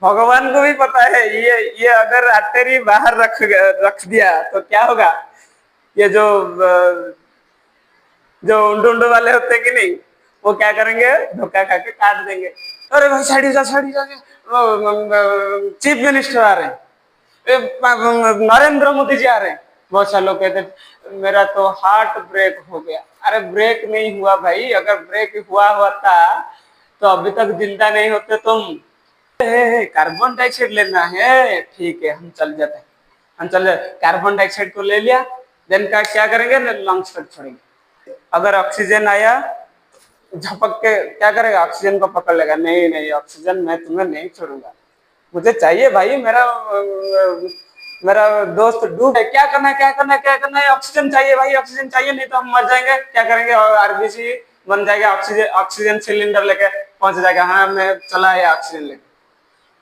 भगवान को भी पता है ये अगर आर्टरी बाहर रख रख दिया तो क्या होगा। ये जो उंडू वाले होते हैं कि नहीं, वो क्या करेंगे, धोखा खा के काट देंगे। अरे भाई साइड जा चीफ मिनिस्टर आ रहे हैं, नरेंद्र मोदी जी आ रहे हैं। बहुत सारे लोग कहते मेरा तो हार्ट ब्रेक हो गया। अरे ब्रेक नहीं हुआ भाई, अगर ब्रेक हुआ होता तो अभी तक जिंदा नहीं होते तुम। कार्बन डाइऑक्साइड लेना है, ठीक है हम चल जाते हैं, हम चल जाते। कार्बन डाइऑक्साइड को ले लिया, देन का क्या करेंगे, लंग्स तक छोड़ेंगे। अगर ऑक्सीजन आया, झपक के क्या करेगा, ऑक्सीजन को पकड़ लेगा। नहीं नहीं ऑक्सीजन मैं तुम्हें नहीं छोड़ूंगा, मुझे चाहिए भाई, मेरा मेरा दोस्त डूब है। क्या करना है, क्या करना है, क्या करना है, ऑक्सीजन चाहिए भाई, ऑक्सीजन चाहिए, नहीं तो हम मर जाएंगे। क्या करेंगे, आरबीसी बन जाएगा, ऑक्सीजन ऑक्सीजन सिलेंडर लेके पहुंच जाएगा। हाँ मैं चला है ऑक्सीजन लेके।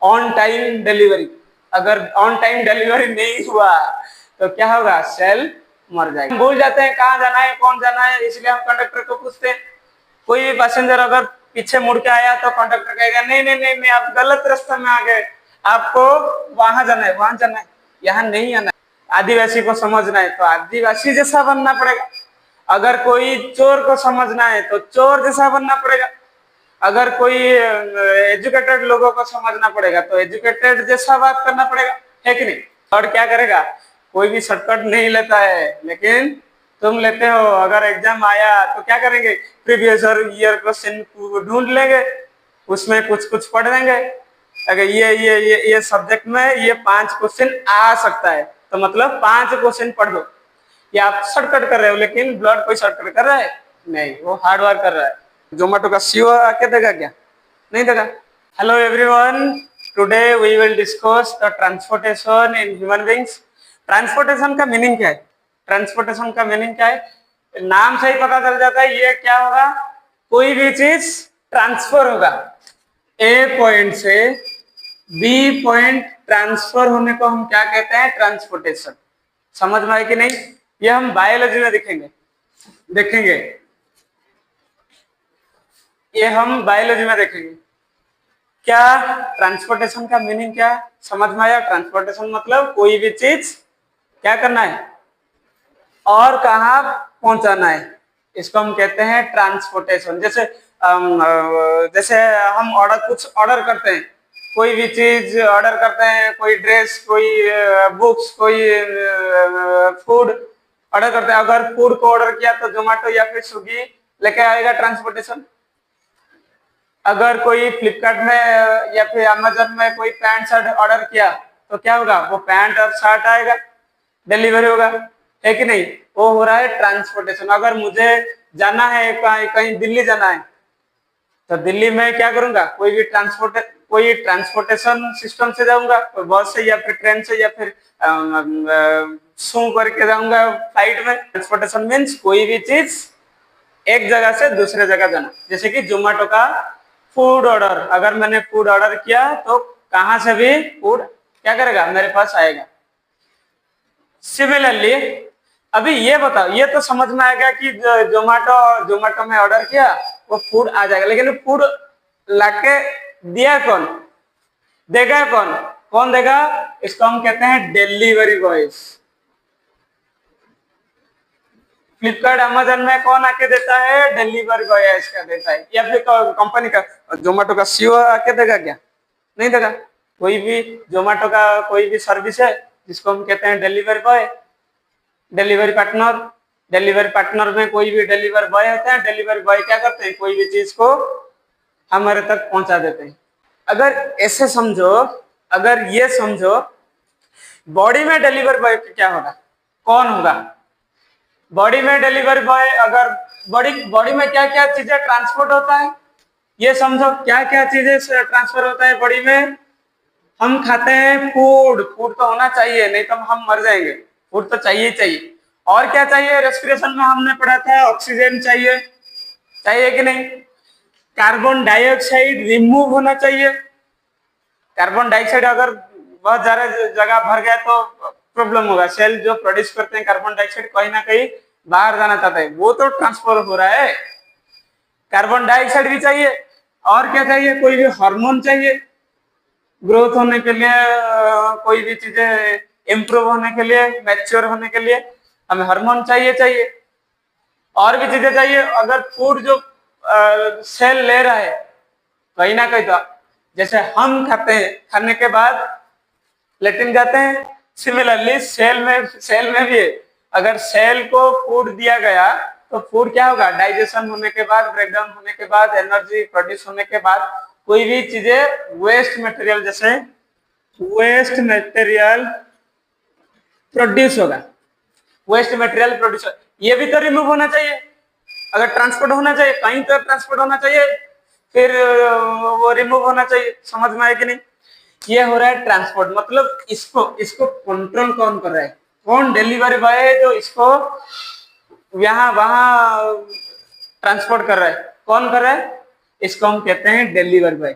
ऑन टाइम डिलीवरी, अगर ऑन टाइम डिलीवरी नहीं हुआ तो क्या होगा, सेल मर जाएगा। भूल जाते हैं कहाँ जाना है, कौन जाना है, इसलिए हम कंडक्टर को पूछते हैं। कोई भी पैसेंजर अगर पीछे मुड़ के आया तो कंडक्टर कहेगा नहीं नहीं नहीं नहीं आप गलत रास्ते में आ गए, आपको वहां जाना है, वहां जाना है, यहाँ नहीं आना है। आदिवासी को समझना है तो आदिवासी जैसा बनना पड़ेगा। अगर कोई चोर को समझना है तो चोर जैसा बनना पड़ेगा। अगर कोई एजुकेटेड लोगों को समझना पड़ेगा तो एजुकेटेड जैसा बात करना पड़ेगा, है कि नहीं। और क्या करेगा, कोई भी शॉर्टकट नहीं लेता है, लेकिन तुम लेते हो। अगर एग्जाम आया तो क्या करेंगे, प्रीवियस ईयर क्वेश्चन ढूंढ लेंगे, उसमें कुछ कुछ पढ़ देंगे। अगर ये सब्जेक्ट में ये 5 क्वेश्चन आ सकता है तो मतलब 5 क्वेश्चन पढ़ दो। ये आप शॉर्टकट कर रहे हो, लेकिन ब्लड कोई शॉर्टकट कर रहा है नहीं, वो हार्ड वर्क कर रहा है। जोमेटो का सीईओ आके देगा क्या, नहीं देगा। Hello everyone, today we will discuss the transportation in human beings. Transportation का मीनिंग क्या है, ट्रांसपोर्टेशन का मीनिंग क्या है, नाम से ही पता चल जाता है। ये क्या होगा, कोई भी चीज ट्रांसफर होगा, ए पॉइंट से बी पॉइंट ट्रांसफर होने को हम क्या कहते हैं, ट्रांसपोर्टेशन। समझ में आए कि नहीं, ये हम बायोलॉजी में देखेंगे, ये हम बायोलॉजी में देखेंगे। क्या ट्रांसपोर्टेशन का मीनिंग क्या है, समझ में आया। ट्रांसपोर्टेशन मतलब कोई भी चीज क्या करना है और कहाँ पहुंचाना है, इसको हम कहते हैं ट्रांसपोर्टेशन। जैसे हम कुछ ऑर्डर करते हैं, कोई भी चीज ऑर्डर करते हैं, कोई ड्रेस, कोई बुक्स, कोई फूड ऑर्डर करते हैं। अगर फूड को ऑर्डर किया तो जोमेटो या फिर स्विगी लेके आएगा, ट्रांसपोर्टेशन। अगर कोई फ्लिपकार्ट में या फिर अमेजन में कोई पैंट शर्ट ऑर्डर किया तो क्या होगा, वो पैंट और शर्ट आएगा, डिलीवरी होगा, है कि नहीं। वो हो रहा है ट्रांसपोर्टेशन। अगर मुझे जाना है कहीं दिल्ली जाना है तो दिल्ली में क्या करूंगा, कोई ट्रांसपोर्टेशन सिस्टम से जाऊंगा, कोई बस से या फिर ट्रेन से या फिर सू करके जाऊंगा फ्लाइट में। ट्रांसपोर्टेशन मीन्स कोई भी चीज एक जगह से दूसरे जगह जाना। जैसे कि जोमेटो का फूड ऑर्डर, अगर मैंने फूड ऑर्डर किया तो कहां से भी फूड क्या करेगा, मेरे पास आएगा। सिमिलरली अभी ये बताओ, ये तो समझ में आएगा कि जोमेटो में ऑर्डर किया वो फूड आ जाएगा, लेकिन फूड लाके दिया कौन, देगा कौन, कौन देगा, इसको हम कहते हैं डिलीवरी बॉयज। फ्लिपकार्ट अमेजन में कौन आके देता है, डिलीवरी बॉय इसका देता है, या फिर कंपनी का जोमेटो का सीईओ आके देगा क्या, नहीं देगा। कोई भी जोमेटो का कोई भी सर्विस है जिसको हम कहते हैं डिलीवरी बॉय, डिलीवरी पार्टनर में कोई भी डिलीवरी बॉय होता है। डिलीवरी बॉय क्या करते हैं, कोई भी चीज को हमारे तक पहुंचा देते हैं। अगर ऐसे समझो, अगर ये समझो, बॉडी में डिलीवरी बॉय क्या होगा, कौन होगा बॉडी में डिलीवरी बॉय। अगर बॉडी में क्या क्या चीजें ट्रांसपोर्ट होता है, ये समझो क्या क्या चीजें ट्रांसफर होता है बॉडी में। हम खाते हैं फूड, फूड तो होना चाहिए, नहीं तो हम मर जाएंगे, फूड तो चाहिए चाहिए। और क्या चाहिए, रेस्पिरेशन में हमने पढ़ा था ऑक्सीजन चाहिए, चाहिए कि नहीं। कार्बन डाइऑक्साइड रिमूव होना चाहिए। कार्बन डाइऑक्साइड अगर बहुत ज्यादा जगह भर गया तो प्रॉब्लम होगा। सेल जो प्रोड्यूस करते हैं कार्बन डाइऑक्साइड कहीं ना कहीं बाहर जाना चाहता है, वो तो ट्रांसफर हो रहा है। कार्बन डाइऑक्साइड भी चाहिए, और क्या चाहिए, कोई भी हार्मोन चाहिए, ग्रोथ होने के लिए, कोई भी चीजें इम्प्रूव होने के लिए, मैच्योर होने के लिए हमें हार्मोन चाहिए चाहिए, और भी चीजें चाहिए। अगर फूड जो सेल ले रहा है कहीं ना कहीं, तो जैसे हम खाते हैं, खाने के बाद लेटिन जाते हैं, सिमिलरली सेल में भी है। अगर सेल को फूड दिया गया तो फूड क्या होगा, डाइजेशन होने के बाद, ब्रेकडाउन होने के बाद, एनर्जी प्रोड्यूस होने के बाद कोई भी चीजें वेस्ट मटेरियल, जैसे वेस्ट मटेरियल प्रोड्यूस होगा, वेस्ट मटेरियल प्रोड्यूस, ये भी तो रिमूव होना चाहिए। अगर ट्रांसपोर्ट होना चाहिए कहीं तो ट्रांसपोर्ट होना चाहिए, फिर वो रिमूव होना चाहिए। समझ में आया कि नहीं? ये हो रहा है ट्रांसपोर्ट, मतलब इसको इसको कंट्रोल कौन कर रहा है, कौन डिलीवरी बॉय है जो इसको यहाँ वहां ट्रांसपोर्ट कर रहा है, कौन कर रहा है? इसको हम कहते हैं डिलीवरी बॉय।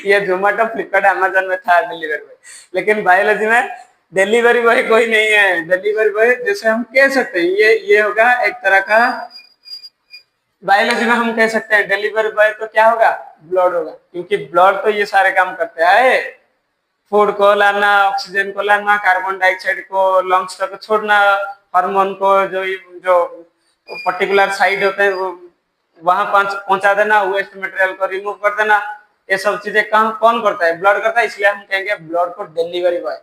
ये जोमेटो, फ्लिपकार्ट, अमेजन में था डिलीवरी बॉय, लेकिन बायोलॉजी में डिलीवरी बॉय कोई नहीं है। डिलीवरी बॉय जैसे हम कह सकते हैं, ये होगा एक तरह का, बायोलॉजी में हम कह सकते हैं डिलीवरी बॉय तो क्या होगा, ब्लड होगा, क्योंकि ब्लड तो ये सारे काम करते हैं, फूड को लाना, ऑक्सीजन को लाना, कार्बन डाइऑक्साइड को लंग्स तक छोड़ना, हार्मोन को जो पर्टिकुलर साइड होते हैं वो वहां पहुंचा देना, वेस्ट मटेरियल को रिमूव कर देना, ये सब चीजें काम कौन करता है, ब्लड करता है। इसलिए हम कहेंगे ब्लड को डिलीवरी बॉय।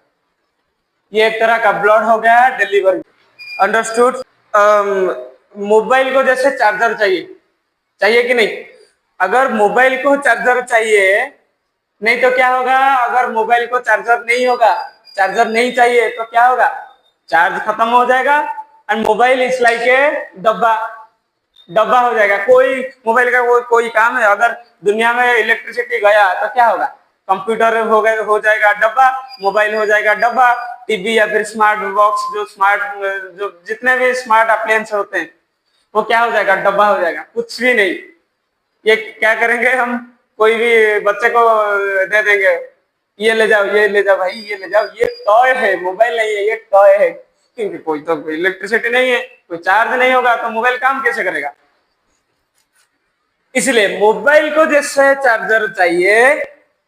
ये एक तरह का ब्लड हो गया डिलीवरी। अंडरस्टूड? मोबाइल को जैसे चार्जर चाहिए, चाहिए कि नहीं? अगर मोबाइल को चार्जर चाहिए, नहीं तो क्या होगा, अगर मोबाइल को चार्जर नहीं होगा, चार्जर नहीं चाहिए तो क्या होगा, चार्ज खत्म हो जाएगा and mobile is like a डब्बा, डब्बा हो जाएगा। कोई मोबाइल का कोई काम है, अगर दुनिया में इलेक्ट्रिसिटी गया तो क्या होगा, कंप्यूटर हो जाएगा डब्बा, मोबाइल हो जाएगा डब्बा, टीवी या फिर स्मार्ट बॉक्स, जो जितने भी स्मार्ट अप्लायंस होते हैं वो क्या हो जाएगा, डब्बा हो जाएगा, कुछ भी नहीं। ये क्या करेंगे हम, कोई भी बच्चे को दे देंगे, ये ले जाओ, ये ले जाओ भाई, ये ले जाओ, ये टॉय है, मोबाइल नहीं है, ये टॉय है, क्योंकि कोई तो इलेक्ट्रिसिटी नहीं है, कोई चार्ज नहीं होगा तो मोबाइल काम कैसे करेगा। इसलिए मोबाइल को जैसे चार्जर चाहिए,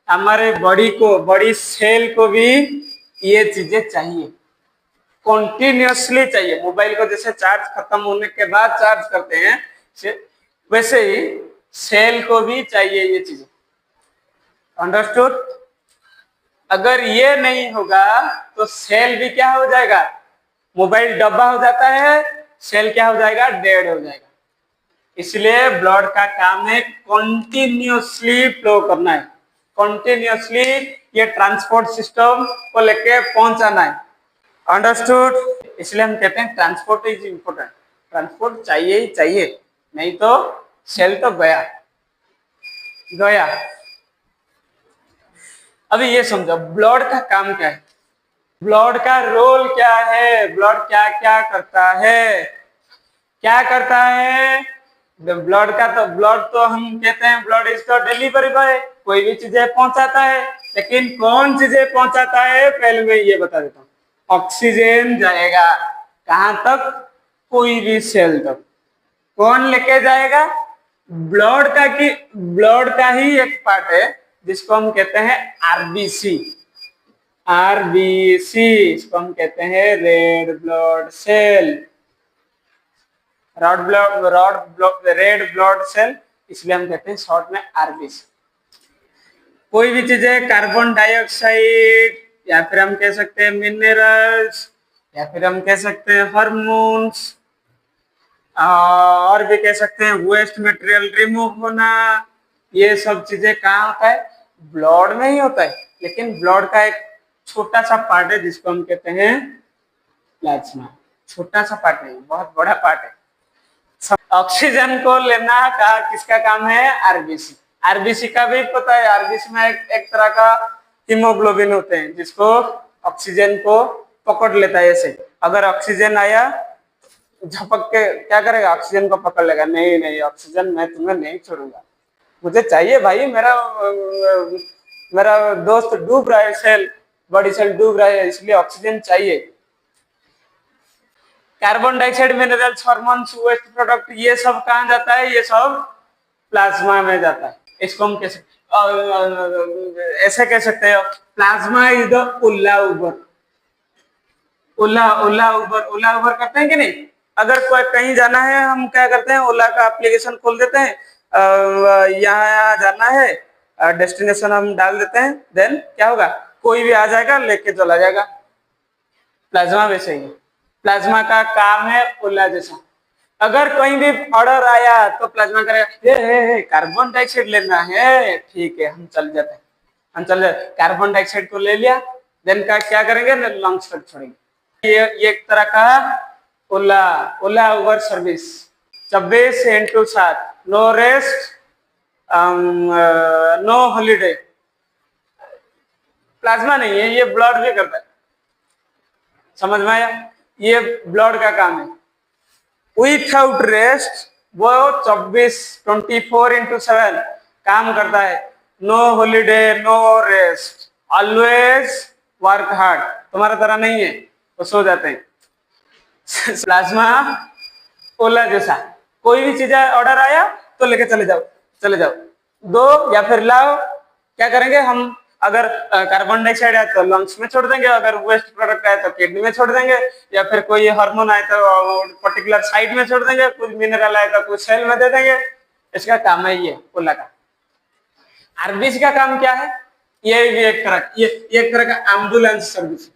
हमारे बॉडी को, बॉडी सेल को भी ये चीजें चाहिए, कॉन्टिन्यूसली चाहिए। मोबाइल को जैसे चार्ज खत्म होने के बाद चार्ज करते हैं, वैसे ही सेल को भी चाहिए ये चीजें। अंडरस्टूड? अगर ये नहीं होगा तो सेल भी क्या हो जाएगा, मोबाइल डब्बा हो जाता है, सेल क्या हो जाएगा, डेड हो जाएगा। इसलिए ब्लड का काम है कॉन्टिन्यूसली फ्लो करना है, कॉन्टिन्यूसली ये ट्रांसपोर्ट सिस्टम को लेके पहुंचाना है। अंडरस्टूड? इसलिए हम कहते हैं ट्रांसपोर्ट इज इंपोर्टेंट, ट्रांसपोर्ट चाहिए ही चाहिए, नहीं तो सेल तो गया गया। अभी ये समझो ब्लड का काम क्या है, ब्लड का रोल क्या है, ब्लड क्या क्या करता है, क्या करता है ब्लड का। तो ब्लड तो हम कहते हैं ब्लड इज तो डिलीवरी बॉय, कोई भी चीजें पहुंचाता है, लेकिन कौन चीजें पहुंचाता है पहले मैं ये बता देता हूँ। ऑक्सीजन जाएगा कहां तक, कोई भी सेल तक, कौन लेके जाएगा, ब्लड का, की ब्लड का ही एक पार्ट है जिसको हम कहते हैं आरबीसी, आरबीसी, इसको हम कहते हैं red blood cell, red blood cell, इसलिए हम कहते हैं शॉर्ट में आरबीसी। कोई भी चीजें, कार्बन डाइऑक्साइड, या फिर हम कह सकते हैं मिनरल्स, या फिर हम कह सकते हैं हार्मोन्स, और भी कह सकते हैं वेस्ट मटेरियल रिमूव होना, ये सब चीजें कहाँ होता है, ब्लड में ही होता है। लेकिन ब्लड का एक छोटा सा पार्ट है जिसको हम कहते हैं प्लाज्मा, छोटा सा पार्ट नहीं, बहुत बड़ा पार्ट है। ऑक्सीजन को लेना का किसका काम है, आरबीसी। आरबीसी का भी पता है, आरबीसी में एक तरह का हीमोग्लोबिन होते हैं जिसको ऑक्सीजन को पकड़ लेता है। ऐसे अगर ऑक्सीजन आया झपक के क्या करेगा, ऑक्सीजन को पकड़ लेगा, नहीं नहीं ऑक्सीजन मैं तुम्हें नहीं छोड़ूंगा, मुझे चाहिए भाई, मेरा दोस्त डूब रहा है, सेल, बॉडी सेल डूब रहा है, इसलिए ऑक्सीजन चाहिए। Carbon dioxide, minerals, hormones, waste product, ये सब कहाँ जाता है, ये सब प्लाज्मा में जाता है। इसको हम कैसे, ऐसे कह सकते हो, प्लाज्मा इज द उल्ला उबर। ओला ओला उबर, ओला उबर करते हैं कि नहीं? अगर कोई कहीं जाना है, हम क्या करते हैं, ओला का एप्लीकेशन खोल देते हैं, यहाँ यहाँ जाना है, डेस्टिनेशन हम डाल देते हैं, देन क्या होगा, कोई भी आ जाएगा लेके चला जाएगा। प्लाज्मा वैसे ही है, प्लाज्मा का काम है ओला जैसा। अगर कहीं भी ऑर्डर आया तो प्लाज्मा करेगा, हे कार्बन डाइऑक्साइड लेना है, ठीक है हम चल जाते हैं, हम चल जाते, कार्बन डाइऑक्साइड को ले लिया, देन का क्या करेंगे, लंग्स तक छोड़ेंगे। ये एक तरह का Ola, Ola Uber service. 24/7, no rest, no holiday. Plasma नहीं है, ये ब्लड भी करता है, समझ में आया? ये ब्लड का काम है, विथआउट रेस्ट, वो 24/7 काम करता है, no holiday, no rest, always work hard. तुम्हारा तरह नहीं है वो सो जाते हैं। प्लाज्मा ओला जैसा, कोई भी चीज ऑर्डर आया तो लेके चले जाओ, चले जाओ, दो या फिर लाओ। क्या करेंगे हम, अगर कार्बन डाइऑक्साइड है तो लंग्स में छोड़ देंगे, अगर वेस्ट प्रोडक्ट आए तो किडनी में छोड़ देंगे, या फिर कोई हार्मोन आए तो पर्टिकुलर साइड में छोड़ देंगे, कुछ मिनरल आए तो कुछ सेल में दे देंगे। इसका काम है ये ओला का। आरबीसी का काम क्या है, ये भी एक तरह का एम्बुलेंस सर्विस,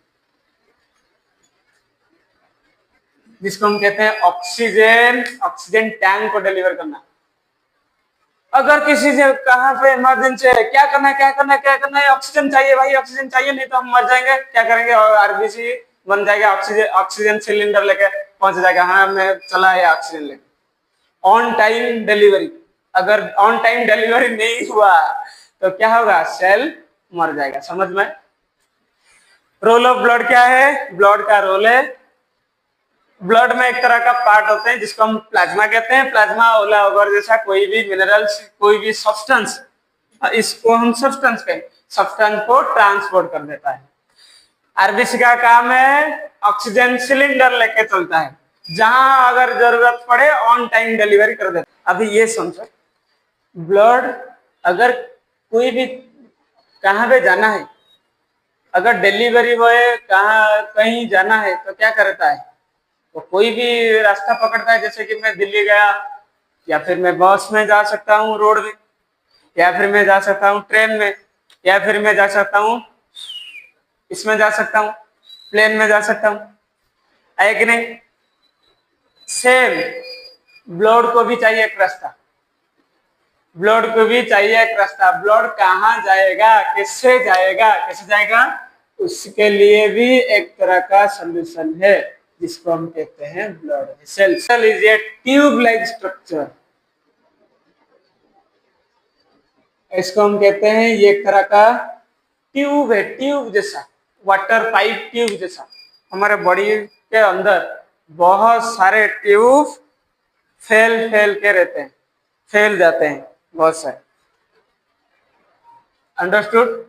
जिसको हम कहते हैं ऑक्सीजन टैंक को डिलीवर करना। अगर किसी से कहां पे इमरजेंसी है, क्या करना है, क्या करना है, क्या करना है, ऑक्सीजन चाहिए भाई, ऑक्सीजन चाहिए, नहीं तो हम मर जाएंगे, क्या करेंगे, और आरबीसी बन जाएगा, ऑक्सीजन सिलेंडर लेके पहुंच जाएगा, हाँ मैं चला है ऑक्सीजन लेके। ऑन टाइम डिलीवरी, अगर ऑन टाइम डिलीवरी नहीं हुआ तो क्या होगा, सेल मर जाएगा, समझ में? रोल ऑफ ब्लड क्या है, ब्लड का रोल है, ब्लड में एक तरह का पार्ट होते हैं जिसको हम प्लाज्मा कहते हैं। प्लाज्मा ओला ओवर जैसा कोई भी मिनरल्स, कोई भी सब्सटेंस, इसको हम सब्सटेंस कहें, सब्सटेंस को ट्रांसपोर्ट कर देता है। आरबीसी का काम है ऑक्सीजन सिलेंडर लेके चलता है, जहां अगर जरूरत पड़े ऑन टाइम डिलीवरी कर देता है। अभी ये समझो, ब्लड अगर कोई भी कहां पे जाना है, अगर डिलीवरी बॉय कहीं जाना है तो क्या करता है, तो कोई भी रास्ता पकड़ता है, जैसे कि मैं दिल्ली गया, या फिर मैं बस में जा सकता हूँ रोड में, या फिर मैं जा सकता हूँ ट्रेन में, या फिर मैं जा सकता हूँ इसमें जा सकता हूँ, प्लेन में जा सकता हूँ, है कि नहीं? सेम ब्लड को भी चाहिए एक रास्ता, ब्लड को भी चाहिए एक रास्ता। ब्लड कहाँ जाएगा, किससे जाएगा, कैसे जाएगा, उसके लिए भी एक तरह का सोल्यूशन है, जिसको हम कहते हैं blood vessel. Vessel is a tube like structure, इसको हम कहते हैं, ये एक तरह का ट्यूब है, ट्यूब जैसा, वाटर पाइप ट्यूब जैसा। हमारे बॉडी के अंदर बहुत सारे ट्यूब फैल फैल के रहते हैं, फैल जाते हैं बहुत सारे। अंडरस्टूड?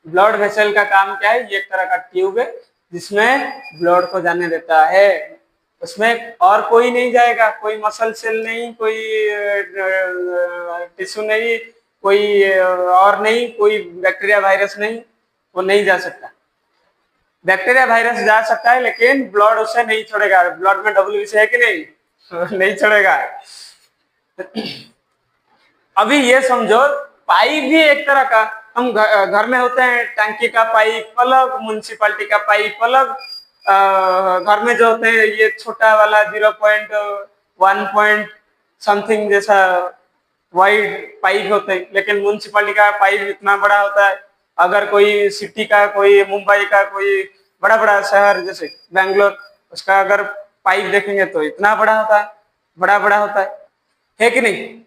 ब्लड वेसल का काम क्या है, ये एक तरह का ट्यूब है जिसमें ब्लड को जाने देता है, उसमें और कोई नहीं जाएगा, कोई मसल सेल नहीं, कोई टिश्यू नहीं, कोई और नहीं, कोई बैक्टीरिया वायरस नहीं, वो नहीं जा सकता। बैक्टीरिया वायरस जा सकता है लेकिन ब्लड उसे नहीं छोड़ेगा, ब्लड में डब्ल्यूबीसी है कि नहीं नहीं छोड़ेगा। अभी ये समझो, पाइप भी एक तरह का, हम घर में होते हैं, टंकी का पाइप अलग, म्युनिसिपालिटी का पाइप अलग, घर में जो होते हैं ये छोटा वाला 0.1 पॉइंट समथिंग जैसा वाइड पाइप होते हैं, लेकिन म्युनिसिपालिटी का पाइप इतना बड़ा होता है। अगर कोई सिटी का, कोई मुंबई का, कोई बड़ा बड़ा शहर जैसे बैंगलोर, उसका अगर पाइप देखेंगे तो इतना बड़ा होता है, बड़ा बड़ा होता है कि नहीं?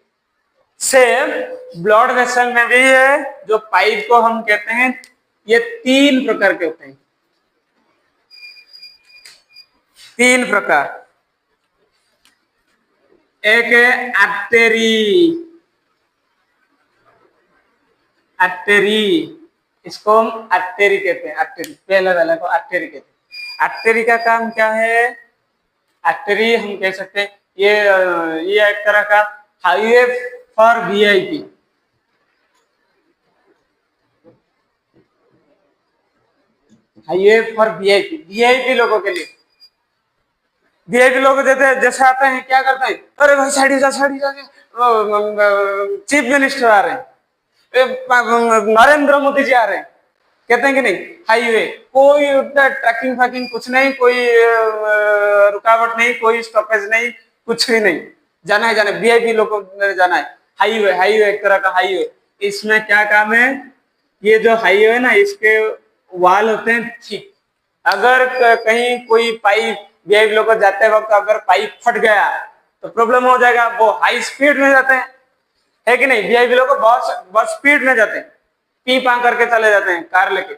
सेम ब्लड वेसल में भी है, जो पाइप को हम कहते हैं, ये 3 प्रकार के होते हैं, 3 प्रकार। एक है आर्टरी, आर्टरी, इसको हम आर्टरी कहते हैं, आर्टरी, पहले वाला को आर्टरी कहते हैं। आर्टरी का काम क्या है, आर्टरी हम कह सकते हैं ये एक तरह का highway for VIP, highway for VIP, VIP लोगों के लिए। वीआईपी लोग जैसे आते हैं क्या करते हैं, अरे भाई साइड जा, साइड जा, चीफ मिनिस्टर आ रहे हैं, नरेंद्र मोदी जी आ रहे हैं, कहते हैं कि नहीं। हाईवे कोई उतना ट्रैकिंग फैकिंग कुछ नहीं, कोई रुकावट नहीं, कोई स्टॉपेज नहीं, कुछ भी नहीं, जाना है जाना है, वीआईपी लोगों ने जाना है। हाईवे, हाईवे एक तरह का हाईवे। इसमें क्या काम है, ये जो हाईवे है ना, इसके वाल होते हैं ठीक। अगर कहीं कोई पाइप, वीआईपी लोग जाते वक्त अगर पाइप फट गया तो प्रॉब्लम हो जाएगा। वो हाई स्पीड में जाते हैं, है कि नहीं, वीआईपी लोग बहुत बहुत स्पीड में जाते हैं, पी पा करके चले जाते हैं, कार लेके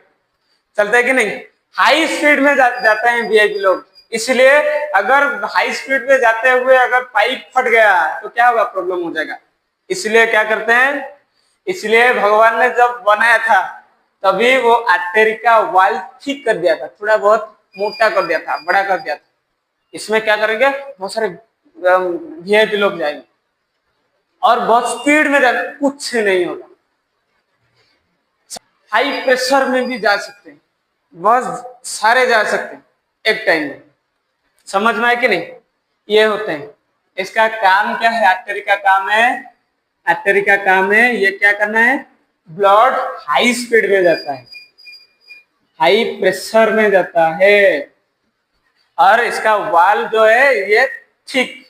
चलते हैं कि नहीं, हाई स्पीड में जाते हैं वीआईपी लोग। इसलिए अगर हाई स्पीड में जाते हुए अगर पाइप फट गया तो क्या होगा, प्रॉब्लम हो जाएगा। इसलिए क्या करते हैं, इसलिए भगवान ने जब बनाया था तभी वो आर्टरी का वाल ठीक कर दिया था, थोड़ा बहुत मोटा कर दिया था, बड़ा कर दिया था। इसमें क्या करेंगे, बहुत सारे वीआईपी लोग जाएंगे और बहुत स्पीड में जाना, कुछ नहीं होगा। हाई प्रेशर में भी जा सकते हैं, बहुत सारे जा सकते हैं एक टाइम में। समझ में आए कि नहीं, ये होते हैं। इसका काम क्या है, आर्टरी का काम है, आर्टरी का काम है ये क्या करना है, ब्लड हाई स्पीड में जाता है, हाई प्रेशर में जाता है, और इसका वाल जो है ये ठीक,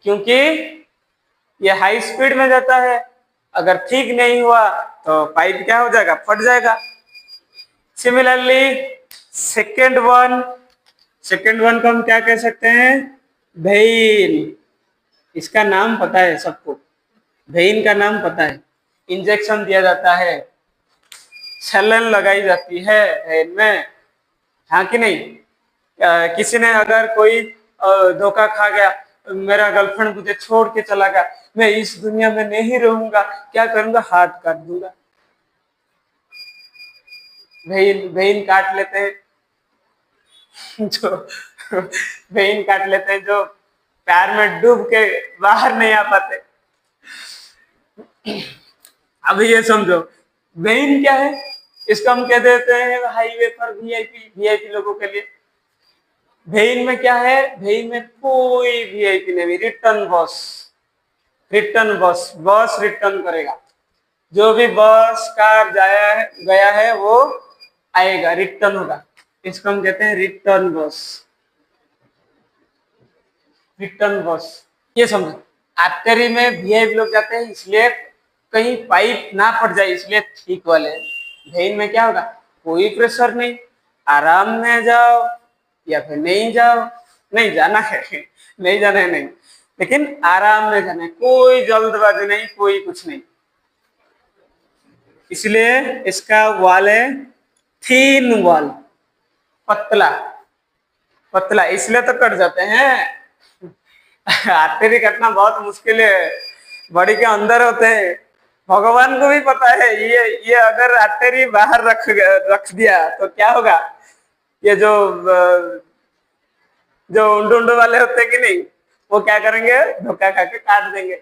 क्योंकि ये हाई स्पीड में जाता है। अगर ठीक नहीं हुआ तो पाइप क्या हो जाएगा, फट जाएगा। Similarly second one, second one को हम क्या कह सकते हैं, वेन। इसका नाम पता है सबको, वेन का नाम पता है। इंजेक्शन दिया जाता है, छलन लगाई जाती है वेन में, हाँ कि नहीं। किसी ने अगर कोई धोखा खा गया, मेरा गर्लफ्रेंड मुझे छोड़ के चला गया, मैं इस दुनिया में नहीं रहूंगा, क्या करूंगा, हाथ काट दूंगा। वेन, वेन काट लेते हैं जो वेन काट लेते हैं जो पैर में डूब के बाहर नहीं आ पाते। अब ये समझो वेन क्या है, इसको हम कह देते हैं हाईवे पर वीआईपी, वीआईपी लोगों के लिए। वेन में क्या है, वेन में कोई वीआईपी नहीं, रिटर्न बस, रिटर्न बस, बस रिटर्न करेगा। जो भी बस कार जाया है गया है वो आएगा, रिटर्न होगा। इसको हम कहते हैं रिटर्न बस, रिटर्न बस। ये समझो आर्टरी में वीआईपी लोग जाते हैं, इसलिए कहीं पाइप ना फट जाए, इसलिए ठीक वाले। वेन में क्या होगा, कोई प्रेशर नहीं, आराम में जाओ या फिर नहीं जाओ, नहीं जाना है नहीं जाना है नहीं, लेकिन आराम में जाना है, कोई जल्दबाजी नहीं, कोई कुछ नहीं। इसलिए इसका वाल है थीन वाल, पतला पतला, इसलिए तो कट जाते हैं। आर्टरी कटना बहुत मुश्किल है, बॉडी के अंदर होते हैं। भगवान को भी पता है ये अगर आर्टरी बाहर रख दिया तो क्या होगा, ये जो उंडो वाले होते हैं कि नहीं, वो क्या करेंगे, धोखा खा के काट देंगे।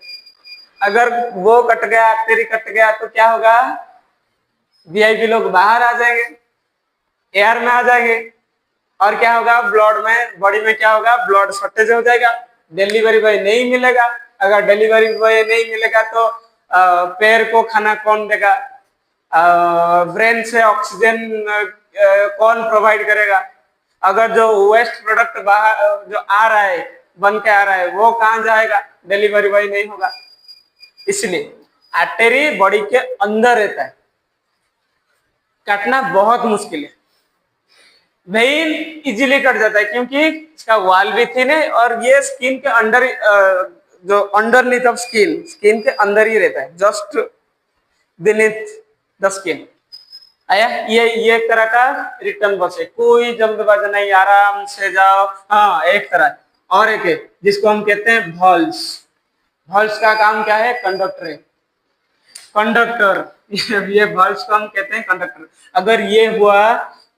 अगर वो कट गया, आर्टरी कट गया तो क्या होगा, वीआईपी लोग बाहर आ जाएंगे, एयर में आ जाएंगे, और क्या होगा, ब्लड में, बॉडी में क्या होगा, ब्लड शॉर्टेज हो जाएगा, डिलीवरी बॉय नहीं मिलेगा। अगर डिलीवरी बॉय नहीं मिलेगा तो पैर को खाना कौन देगा, ब्रेन से ऑक्सीजन कौन प्रोवाइड करेगा। अगर जो वेस्ट प्रोडक्ट बाहर जो आ रहा है, बन के आ रहा है, वो कहाँ जाएगा, डिलीवरी बॉय नहीं होगा। इसलिए आर्टरी बॉडी के अंदर रहता है, काटना बहुत मुश्किल है। वेन इजीली कट जाता है क्योंकि इसका वाल भी थिन है, और ये स्किन के अंडर, जो अंडरनीथ ऑफ स्किन, स्किन के अंदर ही रहता है, जस्ट बीनीथ द स्किन। आया, ये एक तरह का रिटर्न बस है, कोई जल्दबाजी नहीं, आराम से जाओ। हाँ, एक तरह और एक है जिसको हम कहते हैं भॉल्स। भॉल्स का काम क्या है, कंडक्टर है, कंडक्टर। ये भॉल्स को हम कहते हैं कंडक्टर। अगर ये हुआ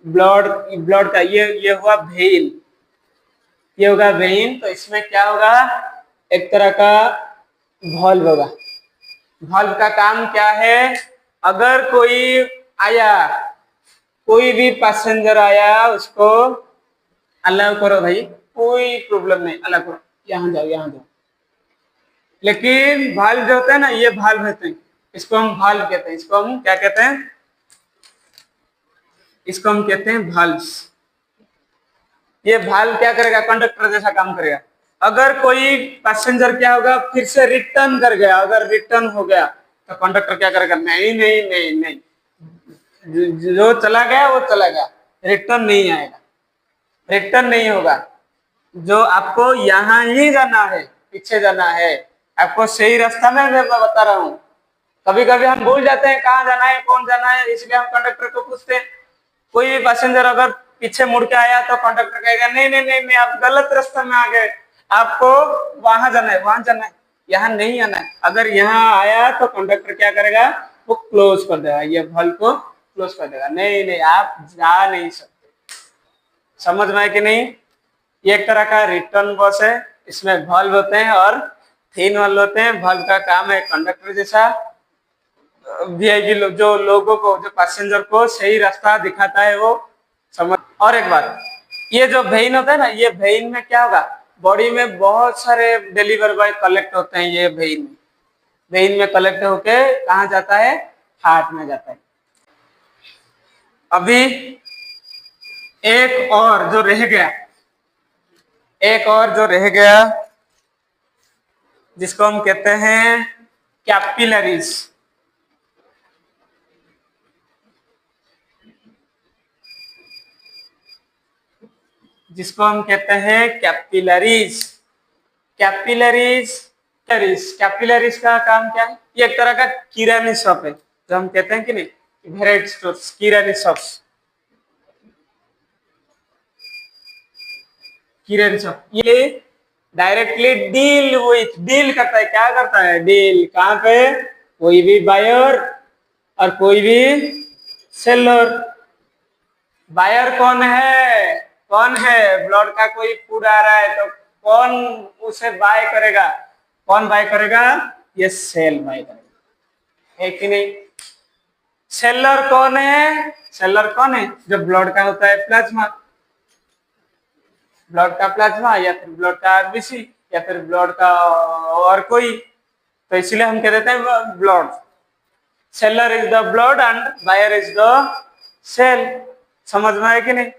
ब्लड, ब्लड का ये हुआ वेन, ये होगा वेन, तो इसमें क्या होगा, एक तरह का वॉल्व होगा। वॉल्व का काम क्या है, अगर कोई आया, कोई भी पैसेंजर आया उसको अलाउ करो भाई, कोई प्रॉब्लम नहीं, अलाउ करो, यहाँ जाओ यहाँ जाओ। लेकिन भाल्व जो होते हैं ना, ये भाल्व होते हैं, इसको हम भाल्व कहते हैं, इसको हम क्या कहते हैं, इसको हम कहते हैं भाल्व्स। ये भाल्व क्या करेगा, कंडक्टर जैसा काम करेगा। अगर कोई पैसेंजर क्या होगा, फिर से रिटर्न कर गया, अगर रिटर्न हो गया तो कंडक्टर क्या करेगा, नहीं नहीं नहीं नहीं, जो चला गया वो चला गया, रिटर्न नहीं आएगा, रिटर्न नहीं होगा। जो आपको यहाँ ही जाना है, पीछे जाना है, आपको सही रास्ता में मैं बता रहा हूँ। कभी कभी हम भूल जाते हैं कहाँ जाना है, कौन जाना है, इसलिए हम कंडक्टर को पूछते हैं। कोई भी पैसेंजर अगर पीछे मुड़ के आया तो कंडक्टर कहेगा नहीं नहीं नहीं नहीं, आप गलत रास्ते में आ गए, आपको वहां जाना है, वहां जाना है, यहाँ नहीं आना है। अगर यहाँ आया तो कंडक्टर क्या करेगा, वो क्लोज कर देगा, ये भाल्व को क्लोज कर देगा, नहीं नहीं आप जा नहीं सकते। समझ में है कि नहीं? ये एक तरह का रिटर्न बस है, इसमें भाल्व होते हैं और थिन वाल्व होते हैं। भाल्व का काम है कंडक्टर जैसा, वीआईपी लोग, जो लोगों को, जो पैसेंजर को सही रास्ता दिखाता है वो। समझ। और एक बात, ये जो वेन होता है ना, ये वेन में क्या होगा, बॉडी में बहुत सारे डिलीवर बॉय कलेक्ट होते हैं, ये वेन में कलेक्ट होके कहाँ जाता है, हार्ट में जाता है। अभी एक और जो रह गया, जिसको हम कहते हैं कैपिलरीज। जिसको हम कहते हैं कैपिलरीज। कैपिलरीज का काम क्या है? ये एक तरह का किरानी शॉप है, जो हम कहते हैं कि नहीं, वेराइटी स्टोर्स, किरानी शॉप्स, किरानी शॉप। ये डायरेक्टली डील करता है, क्या करता है, डील कहाँ पे, कोई भी बायर और कोई भी सेलर। बायर कौन है, ब्लड का कोई फूड आ रहा है तो कौन उसे बाय करेगा, कौन बाय करेगा, ये सेल बाय करेगा, है कि नहीं? सेलर कौन है, जो ब्लड का होता है प्लाज्मा, या फिर ब्लड का आरबीसी, या फिर ब्लड का और कोई, तो इसलिए हम कह देते हैं blood. Seller is the blood and buyer is the cell. समझ में है कि नहीं?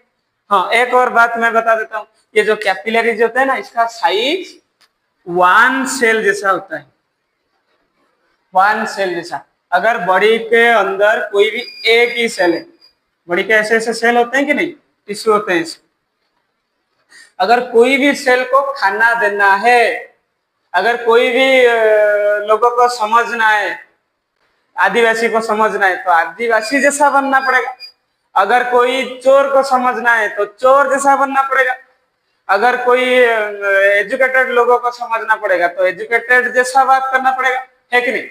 हाँ, एक और बात मैं बता देता हूँ, ये जो कैपिलरीज होता है ना, इसका साइज वन सेल जैसा होता है, वन सेल जैसा। अगर बॉडी के अंदर कोई भी एक ही सेल है, बॉडी के ऐसे ऐसे सेल होते हैं कि नहीं, टिश्यू होते हैं, अगर कोई भी सेल को खाना देना है, अगर कोई भी लोगों को समझना है, आदिवासी को समझना है तो आदिवासी जैसा बनना पड़ेगा। अगर कोई चोर को समझना है तो चोर जैसा बनना पड़ेगा। अगर कोई एजुकेटेड लोगों को समझना पड़ेगा तो एजुकेटेड जैसा बात करना पड़ेगा, है कि नहीं?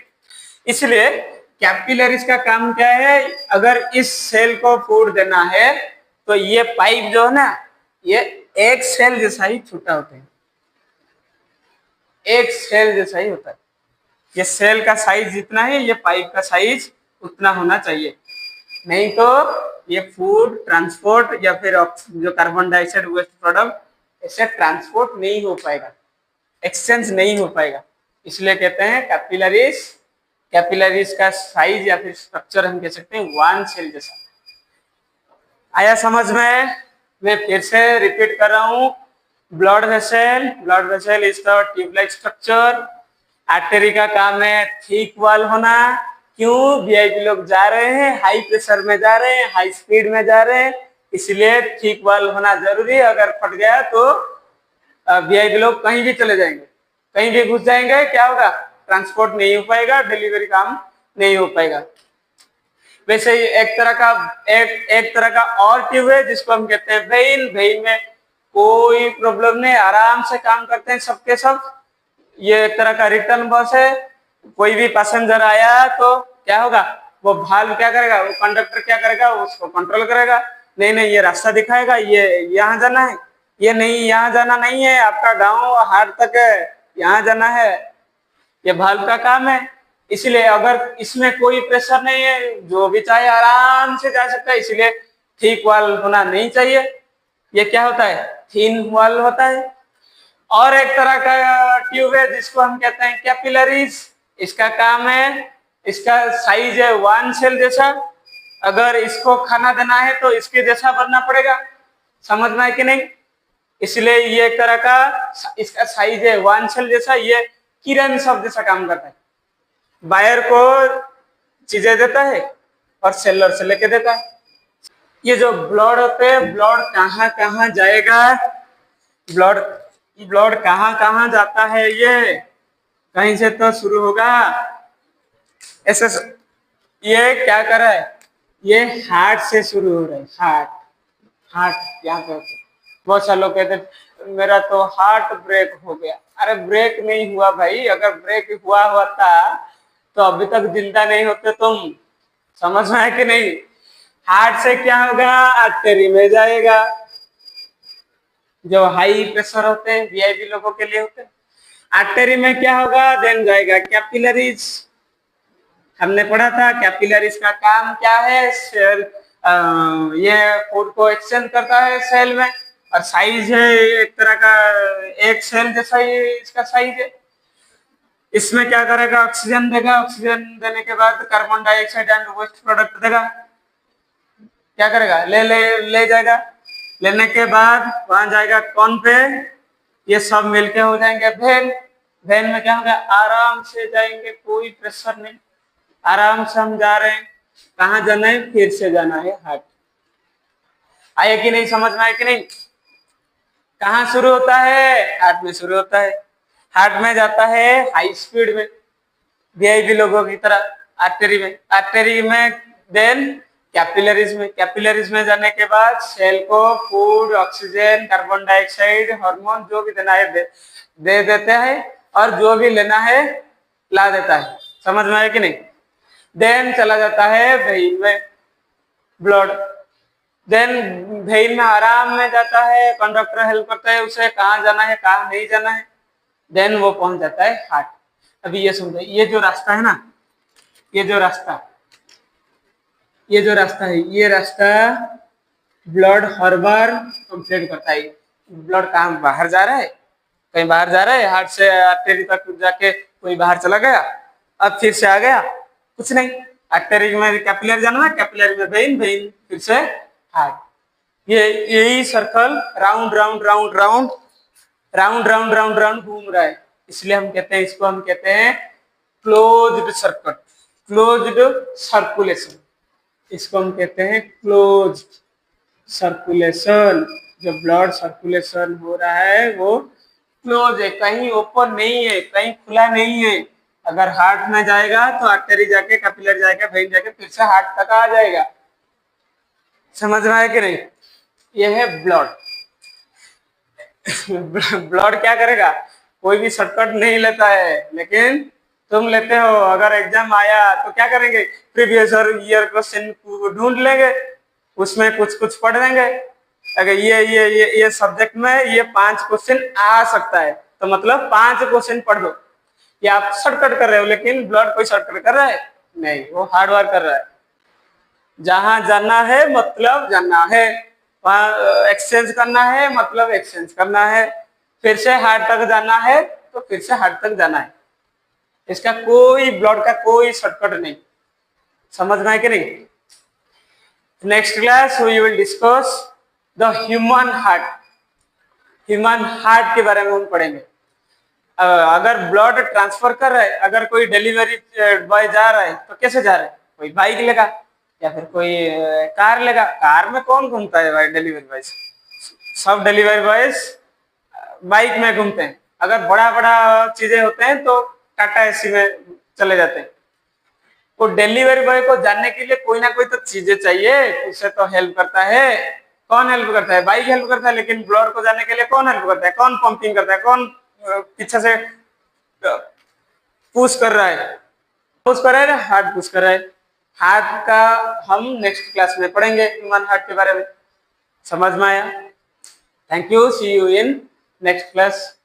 इसलिए कैपिलरीज का काम क्या है, अगर इस सेल को फूड देना है तो ये पाइप जो है ना, ये एक सेल जैसा ही छोटा होता है, एक सेल जैसा ही होता है। ये सेल का साइज जितना है, ये पाइप का साइज उतना होना चाहिए, नहीं तो ये फूड ट्रांसपोर्ट या फिर जो कार्बन डाइऑक्साइड वेस्ट प्रोडक्ट ऐसे ट्रांसपोर्ट नहीं हो पाएगा, एक्सचेंज नहीं हो पाएगा। इसलिए कहते हैं कैपिलरीज का साइज या फिर स्ट्रक्चर हम कह सकते हैं वन सेल जैसा। आया समझ में? मैं फिर से रिपीट कर रहा हूँ, blood vessel is the tubelike structure. Artery का काम है थिक वॉल होना। क्यों? वीआईपी लोग जा रहे हैं, हाई प्रेशर में जा रहे हैं, हाई स्पीड में जा रहे हैं, इसलिए थिक वॉल होना जरूरी है। अगर फट गया तो वीआईपी लोग कहीं भी चले जाएंगे, कहीं भी घुस जाएंगे, क्या होगा, ट्रांसपोर्ट नहीं हो पाएगा, डिलीवरी काम नहीं हो पाएगा। वैसे ही एक तरह का और ट्यूब है जिसको हम कहते हैं वेन में कोई प्रॉब्लम नहीं, आराम से काम करते हैं सबके सब। ये एक तरह का रिटर्न बस है। कोई भी पैसेंजर आया तो क्या होगा, वो भाल्व क्या करेगा, वो कंडक्टर क्या करेगा, उसको कंट्रोल करेगा, नहीं नहीं ये रास्ता दिखाएगा, ये यहाँ जाना है, ये नहीं यहाँ जाना नहीं है, आपका गांव हाट तक है, यहाँ जाना है, ये भाल्व का काम है। इसलिए अगर इसमें कोई प्रेशर नहीं है, जो भी चाहे आराम से जा सकता है। इसलिए थिक वॉल होना नहीं चाहिए। ये क्या होता है? थिन वॉल होता है। और एक तरह का ट्यूब है जिसको हम कहते हैं कैपिलरीज। इसका काम है, इसका साइज है 1 सेल जैसा। अगर इसको खाना देना है तो इसके जैसा बनना पड़ेगा। समझ में है कि नहीं? इसलिए ये एक तरह का, इसका साइज है 1 सेल जैसा। ये किरण शब्द जैसा काम करता है, वायर को चीजें देता है और सेलर से लेके देता है। ये जो ब्लड होते हैं, ब्लड कहाँ कहाँ जाएगा, ब्लड ब्लड कहाँ कहाँ जाता है, ये कहीं से तो शुरू होगा। ऐसे ये क्या कर रहा है? ये हार्ट से शुरू हो रहा है। हार्ट, हार्ट यहाँ पे होते। बहुत सारे लोग कहते हैं मेरा तो हार्ट ब्रेक हो गया। अरे ब्रेक नहीं हुआ भाई। अगर ब्रेक हुआ होता तो अभी तक जिंदा नहीं होते तुम। समझ में है कि नहीं? हार्ट से क्या होगा? आर्टरी में जाएगा। जो हाई प्रेशर होते हैं, वीआईपी लोगों के लिए होते हैं। आर्टरी में क्या होगा? देन जाएगा कैपिलरीज। हमने पढ़ा था कैपिलरीज का काम क्या है? सेल, ये फूड को एक्सचेंज करता है सेल में। और साइज है एक तरह का, एक सेल जैसा ही इसका साइज है। इसमें क्या करेगा? ऑक्सीजन देगा। ऑक्सीजन देने के बाद carbon dioxide and waste product देगा। क्या करेगा? ले जाएगा। लेने के बाद वहां जाएगा कौन पे? ये सब मिलके हो जाएंगे वेन। वेन में क्या होगा? आराम से जाएंगे, कोई प्रेशर नहीं, आराम से हम जा रहे हैं। कहाँ जाना है? फिर से जाना है हार्ट। आए कि नहीं? समझ में आए कि नहीं? कहाँ शुरू होता है? हार्ट में शुरू होता है। हार्ट में जाता है हाई स्पीड में, वीआईपी लोगों की तरह। आर्टरी में, आर्टरी में देन कैपिलरीज में। कैपिलरीज में जाने के बाद सेल को food, oxygen, carbon dioxide, hormone जो भी देना है दे देते हैं, और जो भी लेना है ला देता है। समझ में आया कि नहीं? देन चला जाता है वेन में ब्लड। देन वेन में आराम में जाता है, कंडक्टर हेल्प करता है उसे कहाँ जाना है कहाँ नहीं जाना है। देन वो पहुंच जाता है हार्ट। अभी ये समझो, ये जो रास्ता है ना, ये जो रास्ता है, ये रास्ता ब्लड हर बार कंप्लीट करता है। ब्लड कहाँ बाहर जा रहा है, कहीं बाहर जा रहा है, हार्ट से आर्टरी तक जाके कोई बाहर चला गया, अब फिर से आ गया, कुछ नहीं। आर्टरी में कैपिलरी जाना है, कैपिलरी में वेन, वेन फिर से हार्ट। ये यही circle round round round round round round round round घूम रहा है। इसलिए हम कहते हैं, इसको हम कहते हैं क्लोज्ड सर्किट, क्लोज्ड सर्कुलेशन। इसको हम कहते हैं क्लोज्ड सर्कुलेशन। जो ब्लड सर्कुलेशन हो रहा है वो क्लोज है, कहीं ओपन नहीं है, कहीं खुला नहीं है। अगर हार्ट में जाएगा तो आर्टरी जाके, कैपिलरी जाके, वेन जाके फिर से हार्ट तक आ जाएगा। समझ में आया कि नहीं? यह है ब्लड। ब्लड क्या करेगा? कोई भी शॉर्टकट नहीं लेता है, लेकिन तुम लेते हो। अगर एग्जाम आया तो क्या करेंगे? प्रीवियस ईयर क्वेश्चन ढूंढ लेंगे, उसमें कुछ कुछ पढ़ लेंगे। अगर ये सब्जेक्ट में ये 5 क्वेश्चन आ सकता है तो मतलब 5 क्वेश्चन पढ़ दो। ये आप शॉर्टकट कर रहे हो, लेकिन ब्लड कोई शॉर्टकट कर रहा है नहीं, वो हार्ड वर्क कर रहा है। जहां जाना है मतलब जाना है, वहां एक्सचेंज करना है मतलब एक्सचेंज करना है, फिर से हार्ट तक जाना है तो फिर से हार्ट तक जाना है। इसका कोई, ब्लड का कोई शॉर्टकट नहीं। समझ में है कि नहीं? Next class we will discuss the human heart. Human heart के बारे में हम पढ़ेंगे। अगर ब्लड ट्रांसफर कर रहा है, अगर कोई डिलीवरी बॉय जा रहा है तो कैसे जा रहा है? कोई बाइक लेगा या फिर कोई कार लेगा। कार में कौन घूमता है भाई? डिलीवरी बॉयज, सब डिलीवरी बॉयज बाइक में घूमते हैं। अगर बड़ा बड़ा चीजें होते हैं तो टाटा एसी में चले जाते हैं। तो डिलीवरी बॉय को जानने के लिए कोई ना कोई तो चीजें चाहिए, उसे तो हेल्प करता है। कौन हेल्प करता है? बाइक हेल्प करता है। लेकिन ब्लड को जानने के लिए कौन हेल्प करता है? कौन पंपिंग करता है? कौन पीछे से पुश कर रहा है? पुश कर रहा है, हार्ट पुश कर रहा है। हार्ट का हम नेक्स्ट क्लास में पढ़ेंगे, ह्यूमन हार्ट के बारे में। समझ में आया? Thank you, see you in next class.